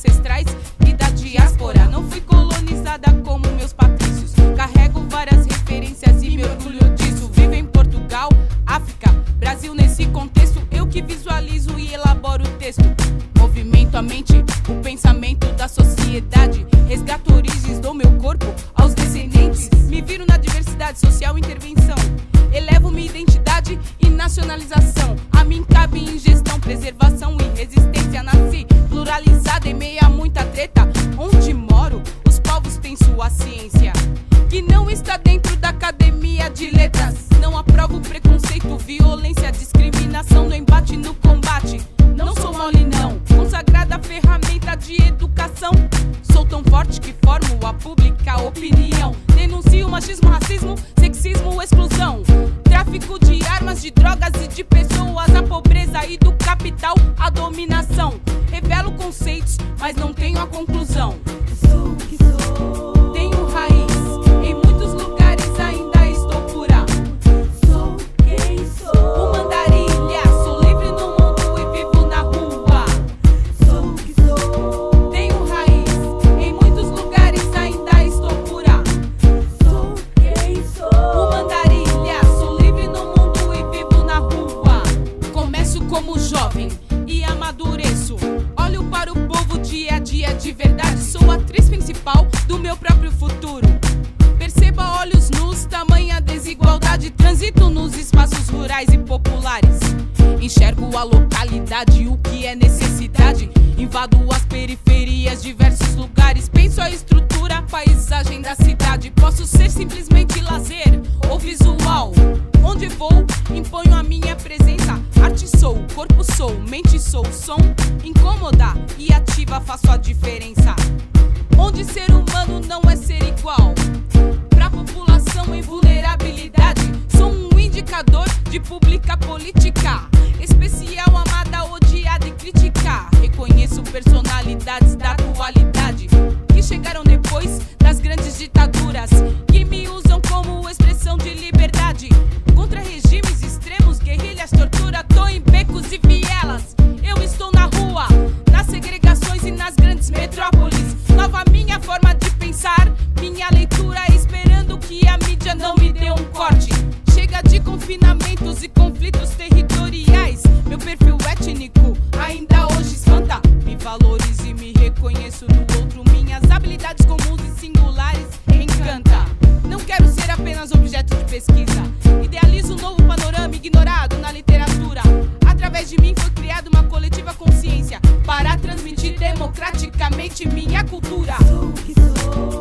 ancestrais e da diáspora. Não fui colonizada como meus patrícios. Carrego várias referências e me orgulho disso. Vivo em Portugal, África, Brasil. Nesse contexto eu que visualizo e elaboro o texto. Movimento a mente, o pensamento da sociedade. Resgato origens do meu corpo aos descendentes. Me viro na diversidade social, intervenção. Elevo minha identidade e nacionalização. A mim cabe em gestão, preservação e resistência. Nasci pluralizada em meio a muita treta. Onde moro, os povos têm sua ciência, que não está dentro da academia de letras. Não aprovo preconceito, violência, discriminação no embate, no combate. Não sou mole não, consagrada ferramenta de educação. Sou tão forte que formo a pública opinião. Denuncio machismo, racismo, sexismo, exclusão. Tráfico de armas, de drogas e de pessoas. A pobreza e do capital, a dominação. Revelo conceitos, mas não tenho a conclusão. Sou o que sou. Tenho raiz, em muitos lugares ainda estou pura. Sou quem sou. O mandarilha, sou livre no mundo e vivo na rua. Sou o que sou. Tenho raiz, em muitos lugares ainda estou pura. Sou quem sou. O mandarilha, sou livre no mundo e vivo na rua. Começo como jovem e amadureço. Olho para o povo dia a dia de verdade. Sou a atriz principal do meu próprio futuro. Perceba olhos nus, tamanha desigualdade. Transito nos espaços rurais e populares. Enxergo a localidade, o que é necessidade. Invado as periferias, diversos lugares. Penso a estrutura, paisagem da cidade. Posso ser simplesmente lazer ou visual. Onde vou, imponho a minha presença. Arte sou, corpo sou, mente sou, som. Incômoda e ativa, faço a diferença. Onde ser humano não é ser igual. Pra população em vulnerabilidade. Sou um indicador de pública política. Especial, amada, odiada e crítica. Reconheço personalidades da atualidade que chegaram depois das grandes ditaduras, que me usam como expressão de liberdade. Contra regimes extremos, guerrilhas, tortura. Tô em becos e vielas. Eu estou na rua, nas segregações e nas grandes metrópoles. Nova minha forma de pensar, minha leitura, esperando que a mídia não me dê um corte. Chega de confinamentos e conflitos territoriais. Meu perfil étnico ainda hoje espanta. Me valorizo e me reconheço no outro. Minhas habilidades comuns e singulares encanta. Não quero ser apenas objeto de pesquisa. Idealizo um novo panorama ignorado na literatura. Através de mim foi criada uma coletiva consciência para transmitir democraticamente minha cultura. Sou o que sou.